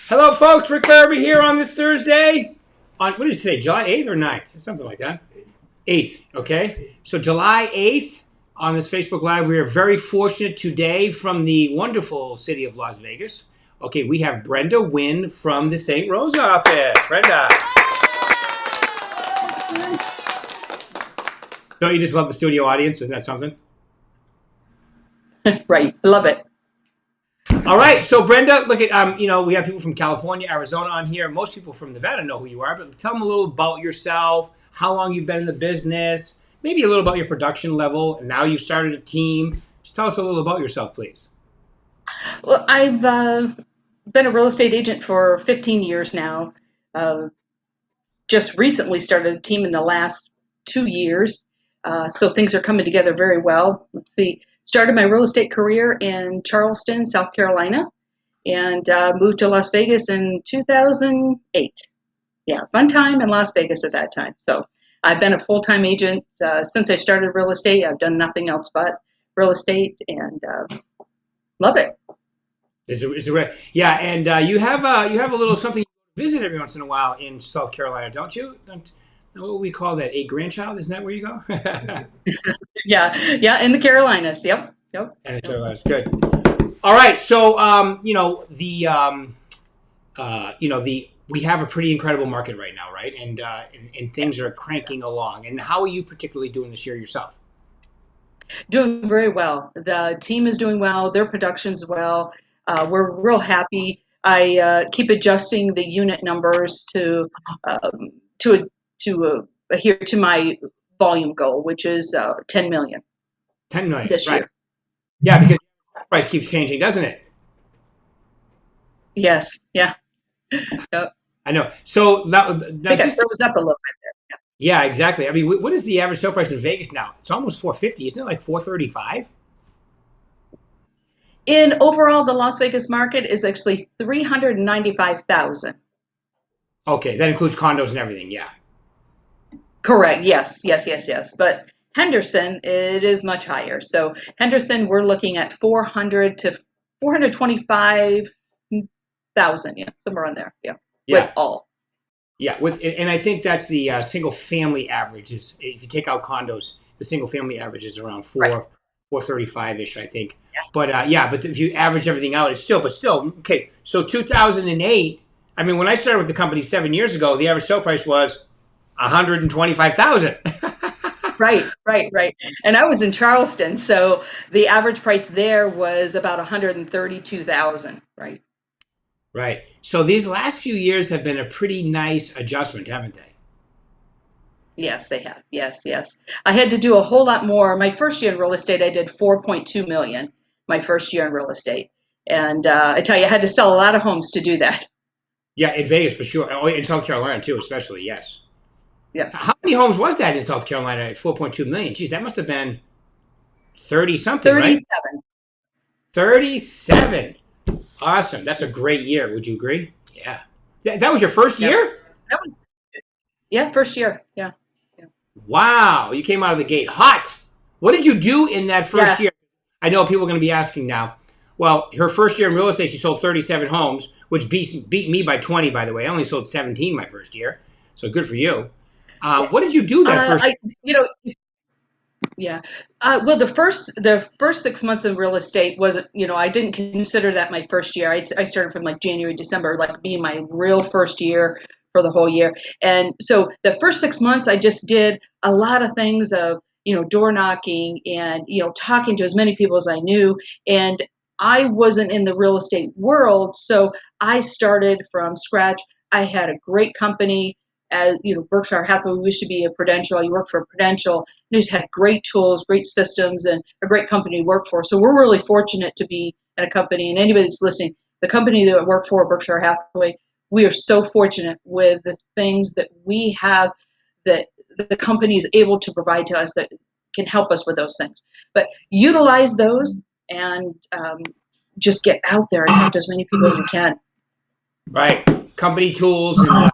Hello, folks. Rick Berube here on this Thursday. On what is today? July 8th or 9th? Something like that. 8th. Okay. So July 8th on this Facebook Live, we are very fortunate today from the wonderful city of Las Vegas. Okay, we have Brenda Wynn from the St. Rose office. Brenda. Don't you just love the studio audience? Isn't that something? Right. Love it. All right, so Brenda, look at we have people from California, Arizona on here. Most people from Nevada know who you are, but tell them a little about yourself, how long you've been in the business, maybe a little about your production level, and now you've started a team. Just tell us a little about yourself, please. Well, I've been a real estate agent for 15 years now. Just recently started a team in the last 2 years, so things are coming together very well. Let's see. Started my real estate career in Charleston, South Carolina, and moved to Las Vegas in 2008. Yeah, fun time in Las Vegas at that time. So I've been a full-time agent since I started real estate. I've done nothing else but real estate, and love it. Yeah, and you have a little something you visit every once in a while in South Carolina, don't you? What we call that? A grandchild? Isn't that where you go? Yeah, in the Carolinas. Yep. And the Carolinas, good. All right, so we have a pretty incredible market right now, right? And things are cranking along. And how are you particularly doing this year yourself? Doing very well. The team is doing well. Their production's well. We're real happy. I keep adjusting the unit numbers to adhere to my volume goal, which is 10 million. 10 million this right. year. Yeah, because the price keeps changing, doesn't it? Yes. Yeah. Yep. I know. So that just was up a little bit there. Yeah, exactly. I mean, what is the average sale price in Vegas now? It's almost 450. Isn't it like 435? In overall, the Las Vegas market is actually 395,000. Okay, that includes condos and everything. Yeah. Correct. Yes. But Henderson, it is much higher. So Henderson, we're looking at 400 to 425,000. Yeah, somewhere on there. Yeah. With all. Yeah, and I think that's the single family average is, if you take out condos, the single family average is around 435 ish, I think. Yeah. But if you average everything out, it's still okay. So 2008. I mean, when I started with the company 7 years ago, the average sale price was 125,000. Right. And I was in Charleston, so the average price there was about 132,000. Right. Right. So these last few years have been a pretty nice adjustment, haven't they? Yes, they have. Yes. I had to do a whole lot more. My first year in real estate, I did 4.2 million. My first year in real estate, and I tell you, I had to sell a lot of homes to do that. Yeah, in Vegas for sure. Oh, in South Carolina too, especially. Yes. Yeah. How many homes was that in South Carolina at 4.2 million? Geez, that must have been 30 something, 37. right? 37. Awesome. That's a great year. Would you agree? Yeah. That was your first year? That was, first year. Yeah. Wow. You came out of the gate hot. What did you do in that first year? I know people are going to be asking now. Well, her first year in real estate, she sold 37 homes, which beat me by 20, by the way. I only sold 17 my first year. So good for you. What did you do that first year? Well, the first 6 months in real estate wasn't, I didn't consider that my first year. I started from like January, December, like being my real first year for the whole year. And so the first 6 months, I just did a lot of things of, door knocking and, talking to as many people as I knew. And I wasn't in the real estate world. So I started from scratch. I had a great company. As Berkshire Hathaway, we used to be a Prudential. I worked for Prudential. They just had great tools, great systems, and a great company to work for. So we're really fortunate to be at a company. And anybody that's listening, the company that I work for, Berkshire Hathaway, we are so fortunate with the things that we have that the company is able to provide to us that can help us with those things. But utilize those and just get out there and talk to as many people as you can. Right. Company tools and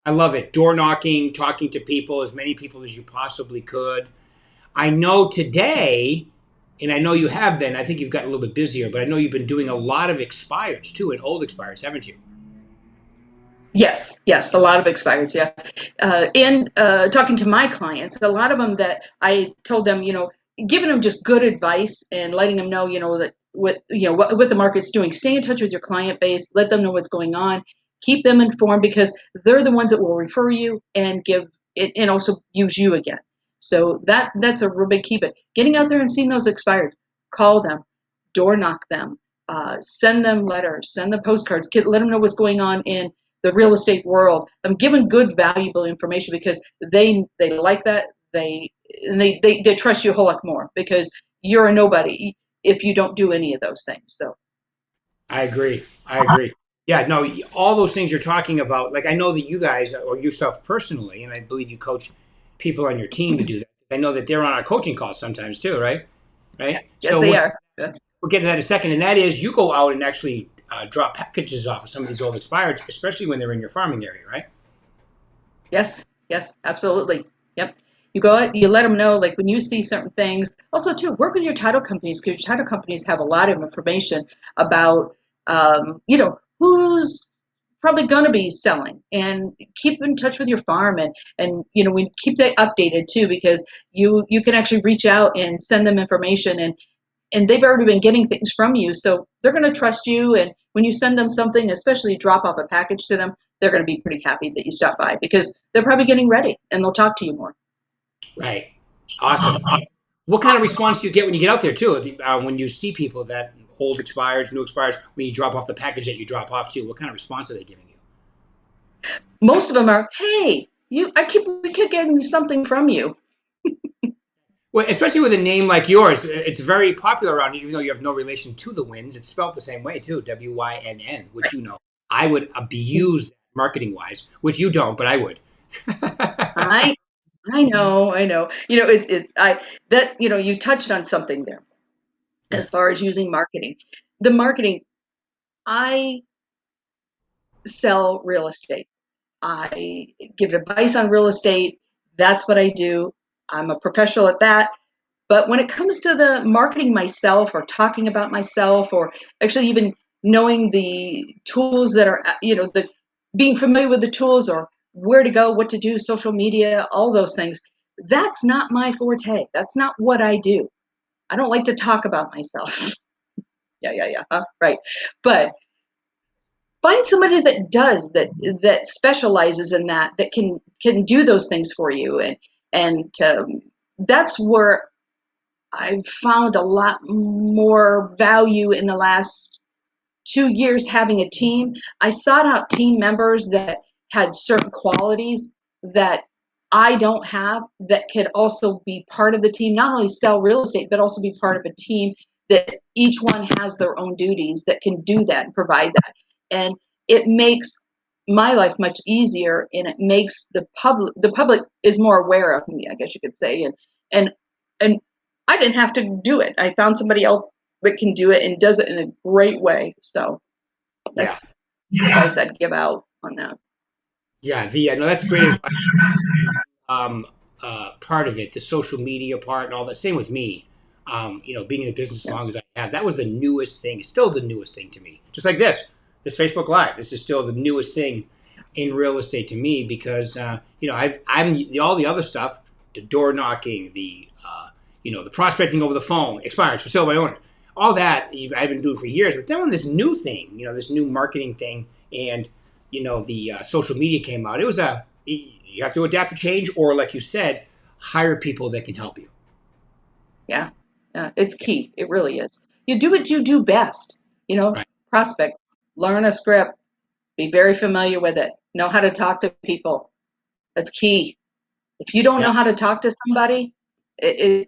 I love it. Door knocking, talking to people, as many people as you possibly could. I know today, and I know you have been, I think you've gotten a little bit busier, but I know you've been doing a lot of expireds too, and old expireds, haven't you? Yes, yes, a lot of expireds, yeah. And talking to my clients, a lot of them that I told them, giving them just good advice and letting them know, that what the market's doing. Stay in touch with your client base, let them know what's going on, keep them informed because they're the ones that will refer you and give it and also use you again. So that's a real big key. But getting out there and seeing those expireds, call them, door knock them, send them letters, send them postcards, let them know what's going on in the real estate world. I'm giving good, valuable information because they like that. They trust you a whole lot more because you're a nobody if you don't do any of those things. So I agree. I agree. Yeah, no, all those things you're talking about, like I know that you guys or yourself personally, and I believe you coach people on your team to do that. I know that they're on our coaching calls sometimes too, right? Right. yes, So they are. we'll get to that in a second, and that is you go out and actually drop packages off of some of these old expireds, especially when they're in your farming area, right? Yes, yes, absolutely. Yep. You go out, you let them know, like when you see certain things. Also, too, work with your title companies because your title companies have a lot of information about, who's probably going to be selling, and keep in touch with your farm, and we keep that updated too because you can actually reach out and send them information, and they've already been getting things from you, so they're going to trust you. And when you send them something, especially drop off a package to them, they're going to be pretty happy that you stopped by because they're probably getting ready and they'll talk to you more. Right. Awesome. What kind of response do you get when you get out there too? When you see people that old expires, new expires, when you drop off the package that you drop off to, what kind of response are they giving you? Most of them are, hey, we keep getting something from you. Well, especially with a name like yours, it's very popular around here, even though you have no relation to the Winns. It's spelled the same way too, Wynn, which I would abuse marketing wise, which you don't, but I would. I I know, I know. You touched on something there Yeah. as far as using marketing. The marketing, I sell real estate. I give advice on real estate. That's what I do. I'm a professional at that. But when it comes to the marketing myself or talking about myself or actually even knowing the tools that are, being familiar with the tools or where to go, what to do, social media, all those things, that's not my forte. That's not what I do. I don't like to talk about myself. Yeah. Right. But find somebody that does that specializes in that can do those things for you, and that's where I've found a lot more value in the last 2 years having a team. I sought out team members that had certain qualities that I don't have that could also be part of the team, not only sell real estate, but also be part of a team that each one has their own duties that can do that and provide that. And it makes my life much easier, and it makes the public is more aware of me, I guess you could say. And and I didn't have to do it. I found somebody else that can do it and does it in a great way. So Yeah. that's the advice I'd give out on that. Yeah. No, that's great advice. Um, Part of it, the social media part and all that. Same with me. Being in the business as Yeah. long as I have, that was the newest thing. It's still the newest thing to me. Just like this Facebook Live. This is still the newest thing in real estate to me because I'm all the other stuff, the door knocking, the prospecting over the phone, expires for sale by owner, all that I've been doing for years. But then when this new thing, this new marketing thing, and the social media came out, it was you have to adapt to change, or like you said, hire people that can help you. Yeah. Yeah. It's key. It really is. You do what you do best. Right. Prospect, learn a script, be very familiar with it, know how to talk to people. That's key. If you don't Yeah. know how to talk to somebody, you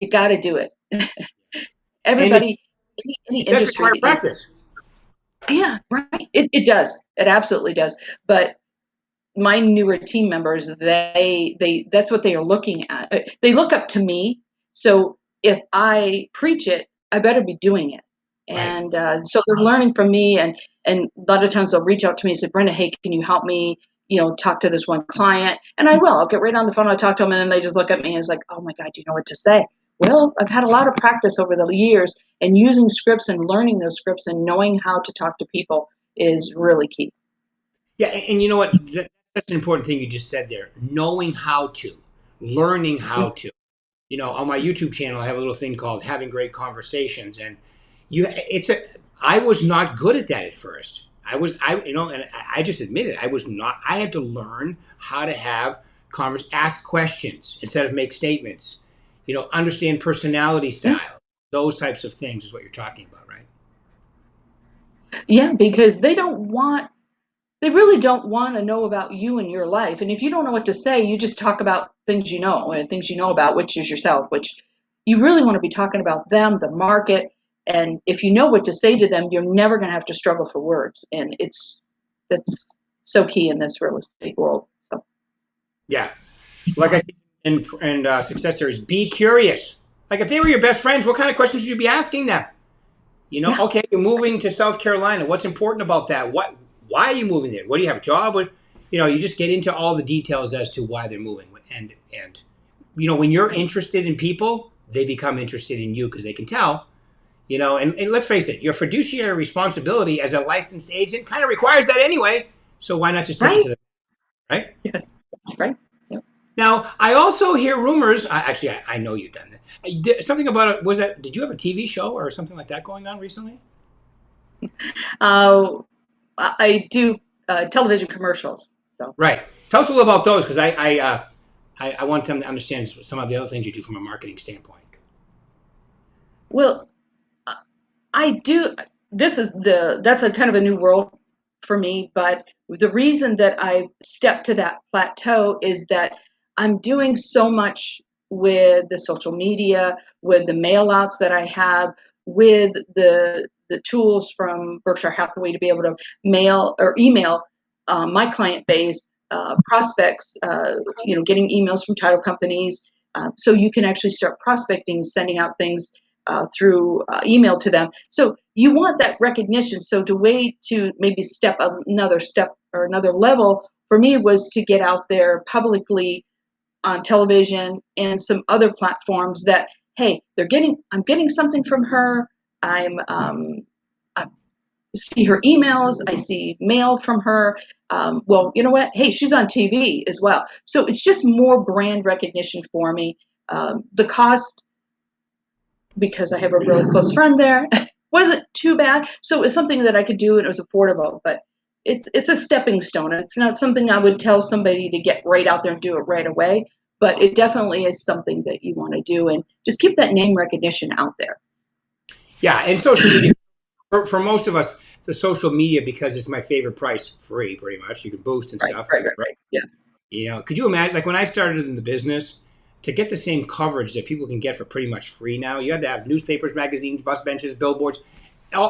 got to do it. And it, Everybody, any it does industry require that you, practice. yeah, right. It does. It absolutely does. But my newer team members, they that's what they are looking at. They look up to me. So if I preach it, I better be doing it. Right. And so they're learning from me, and a lot of times they'll reach out to me and say, Brenda, hey, can you help me? Talk to this one client, and I will. I'll get right on the phone. I'll talk to them, and then they just look at me and it's like, oh my God, do you know what to say? Well, I've had a lot of practice over the years, and using scripts and learning those scripts and knowing how to talk to people is really key. Yeah, and you know what? That's an important thing you just said there. Knowing how to, learning how to. You know, on my YouTube channel, I have a little thing called "Having Great Conversations," and it's a. I was not good at that at first. And I just admitted I was not. I had to learn how to have ask questions instead of make statements. You know, understand personality style. Those types of things is what you're talking about, right? Yeah, because they really don't want to know about you and your life. And if you don't know what to say, you just talk about things you know and things you know about, which is yourself, which you really want to be talking about them, the market. And if you know what to say to them, you're never going to have to struggle for words. And that's so key in this real estate world. So, Yeah, like I think in success series, be curious. Like if they were your best friends, what kind of questions should you be asking them? You know, yeah, okay, you're moving to South Carolina. What's important about that? Why are you moving there? What do you have a job? What, you know, you just get into all the details as to why they're moving. And you know, when you're right. interested in people, they become interested in you because they can tell. You know, and let's face it, your fiduciary responsibility as a licensed agent kind of requires that anyway. So why not just take it Right? to them, right? Yes. Right. Yep. Now, I also hear rumors. Actually, I know you've done that. Something about it was that. Did you have a TV show or something like that going on recently? Uh, I do television commercials. So, Right. Tell us a little about those because I want them to understand some of the other things you do from a marketing standpoint. well, I do. That's a kind of a new world for me. But the reason that I stepped to that plateau is that I'm doing so much with the social media, with the mail outs that I have, with the tools from Berkshire Hathaway to be able to mail or email my client base, prospects, getting emails from title companies. So you can actually start prospecting, sending out things through email to them. So you want that recognition. So to wait to maybe another step or another level for me was to get out there publicly on television and some other platforms that, hey, I'm getting something from her. I see her emails. I see mail from her. Well, you know what? Hey, she's on TV as well. So it's just more brand recognition for me. The cost, because I have a really close friend there, wasn't too bad. So it was something that I could do and it was affordable, but it's a stepping stone. It's not something I would tell somebody to get right out there and do it right away, but it definitely is something that you want to do and just keep that name recognition out there. Yeah, and social media for most of us, the social media because it's my favorite price, free pretty much. You can boost and Right, stuff. right, right, Right? right. Yeah. You know, could you imagine like when I started in the business to get the same coverage that people can get for pretty much free now? You had to have newspapers, magazines, bus benches, billboards.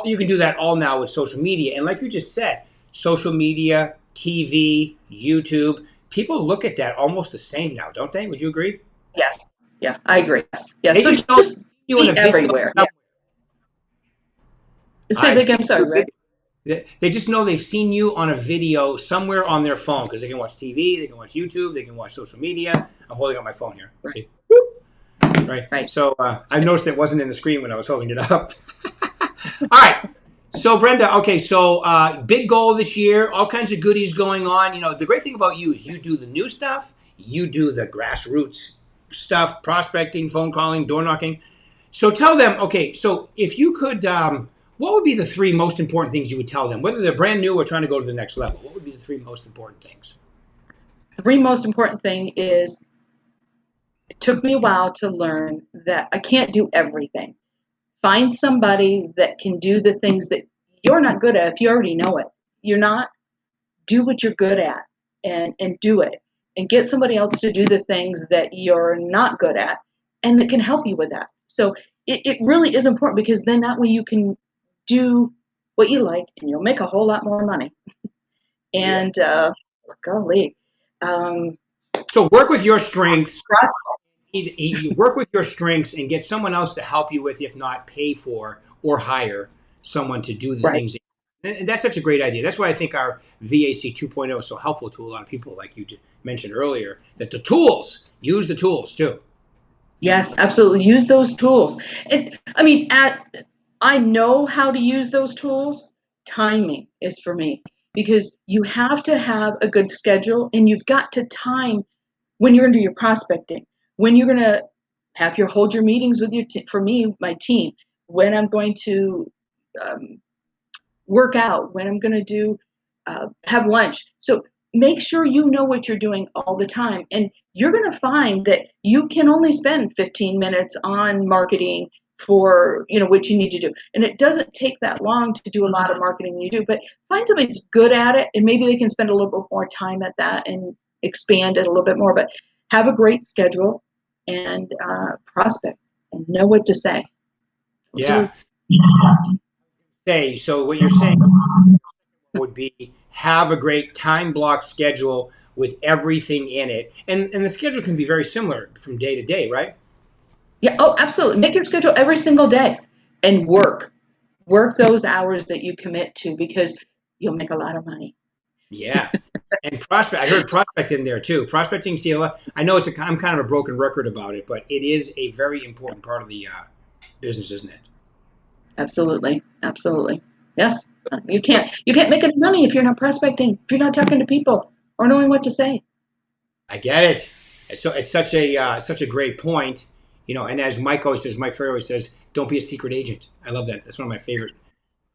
You can do that all now with social media. And like you just said, social media, TV, YouTube, people look at that almost the same now, don't they? Would you agree? Yes. Yeah, I agree. Yes. Yes. They So just know just you in a be video. everywhere. Yeah. Say that I've again. seen I'm sorry, you. Ray. They just know they've seen you on a video somewhere on their phone because they can watch TV, they can watch YouTube, they can watch social media. I'm holding up my phone here. Right. See? Right. Right. So I noticed it wasn't in the screen when I was holding it up. All right. So Brenda, okay. So big goal this year, all kinds of goodies going on. You know, the great thing about you is you do the new stuff, you do the grassroots stuff, prospecting, phone calling, door knocking. So tell them, okay. So if you could, what would be the three most important things you would tell them, whether they're brand new or trying to go to the next level? What would be the three most important things? The three most important thing is it took me a while to learn that I can't do everything. Find somebody that can do the things that you're not good at if you already know it. You're not, do what you're good at and do it. And get somebody else to do the things that you're not good at and that can help you with that. So it really is important because then that way you can do what you like and you'll make a whole lot more money. Yeah. And golly, um, So work with your strengths. trust. You work with your strengths and get someone else to help you with, if not pay for or hire someone to do the Right. things. And that's such a great idea. That's why I think our VAC 2.0 is so helpful to a lot of people, like you mentioned earlier, that the tools, use the tools too. Yes, absolutely. Use those tools. I mean, I know how to use those tools. Timing is for me. because you have to have a good schedule, and you've got to time when you're going to do your prospecting, when you're going to hold your meetings with your for me, my team, when I'm going to work out, when I'm going to do have lunch. So make sure you know what you're doing all the time, and you're going to find that you can only spend 15 minutes on marketing for what you need to do, and it doesn't take that long to do a lot of marketing you do. But find somebody who's good at it, and maybe they can spend a little bit more time at that and expand it a little bit more. But have a great schedule and prospect and know what to say. Yeah. So what you're saying would be have a great time block schedule with everything in it. And the schedule can be very similar from day to day, right? Yeah. Oh, absolutely. Make your schedule every single day and work those hours that you commit to, because you'll make a lot of money. Yeah. And prospect, I heard prospect in there too. Prospecting, see, I know I'm kind of a broken record about it, but it is a very important part of the business, isn't it? Absolutely. Absolutely. Yes. You can't make any money if you're not prospecting, if you're not talking to people or knowing what to say. I get it. So it's such a great point, And as Mike Ferrer always says, don't be a secret agent. I love that. That's one of my favorite.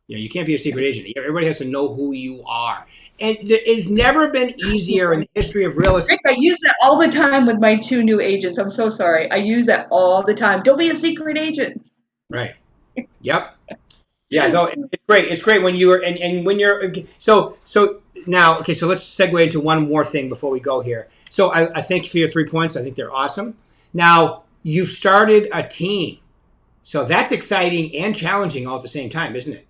You can't be a secret agent. Everybody has to know who you are, and it's never been easier in the history of real estate. Rick, I use that all the time with my 2 new agents. I'm so sorry. I use that all the time. Don't be a secret agent. Right. Yep. Yeah. No, it's great. It's great when you're and when you're so now. Okay. So let's segue into one more thing before we go here. So I thank you for your 3 points. I think they're awesome. Now you've started a team, so that's exciting and challenging all at the same time, isn't it?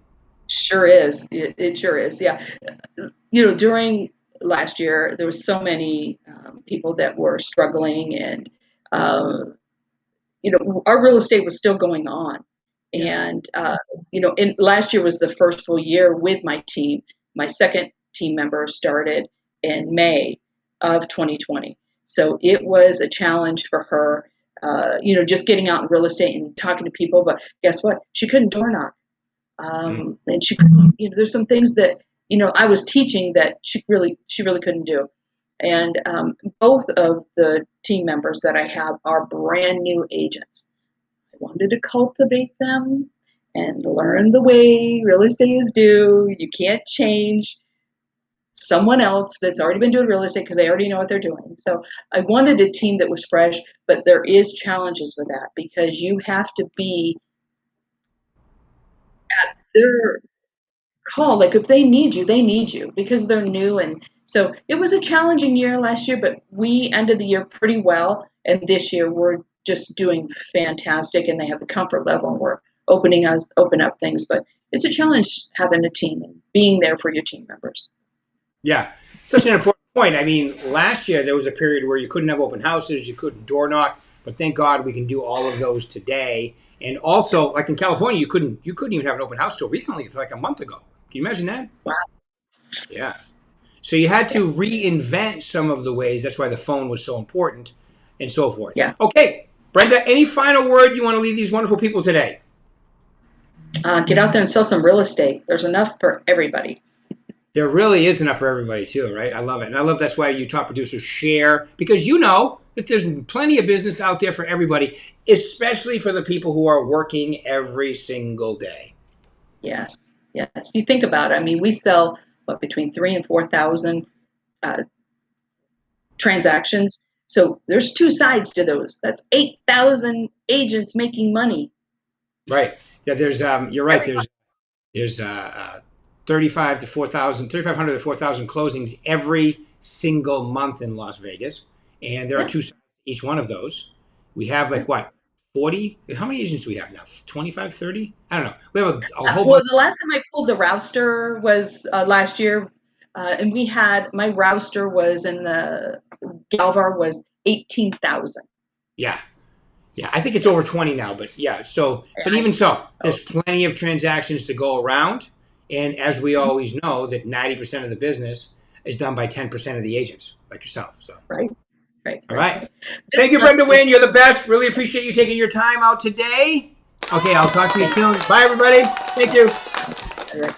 Sure is. It sure is. Yeah. During last year, there was so many people that were struggling, and our real estate was still going on. Yeah. And last year was the first full year with my team. My second team member started in May of 2020. So it was a challenge for her, just getting out in real estate and talking to people. But guess what? She couldn't door knock. And she couldn't, there's some things that, I was teaching that she really couldn't do. And both of the team members that I have are brand new agents. I wanted to cultivate them and learn the way real estate is due. You can't change someone else that's already been doing real estate because they already know what they're doing. So I wanted a team that was fresh, but there is challenges with that because you have to be at their call. Like if they need you because they're new. And so it was a challenging year last year, but we ended the year pretty well. And this year we're just doing fantastic, and they have the comfort level, and we're open up things. But it's a challenge having a team and being there for your team members. Yeah, such an important point. I mean, last year there was a period where you couldn't have open houses, you couldn't door knock, but thank God we can do all of those today. And also, like in California, you couldn't even have an open house till recently. It's like a month ago. Can you imagine that? Wow. Yeah. So you had to reinvent some of the ways. That's why the phone was so important and so forth. Yeah. Okay, Brenda, any final word you want to leave these wonderful people today? Get out there and sell some real estate. There's enough for everybody. There really is enough for everybody too, right? I love it. And I love that's why you top producers share, because you know that there's plenty of business out there for everybody, especially for the people who are working every single day. Yes. Yes. You think about it. I mean, we sell between 3,000 and 4,000 transactions. So there's 2 sides to those. That's 8,000 agents making money. Right. Yeah. You're right. There's 3,500 to 4,000 closings every single month in Las Vegas, and there are 2 sides to each one of those. We have like what, 40? How many agents do we have now? 25, 30? I don't know. We have a whole bunch. Well, the last time I pulled the rouster was last year, and my rouster was in the Galvar was 18,000. Yeah. Yeah, I think it's over 20 now, but yeah. So, but even so, there's plenty of transactions to go around. And as we always know, that 90% of the business is done by 10% of the agents, like yourself. So, right. All right. Thank you, Brenda Wynn. You're the best. Really appreciate you taking your time out today. Okay, I'll talk to you soon. Bye, everybody. Thank you. All right.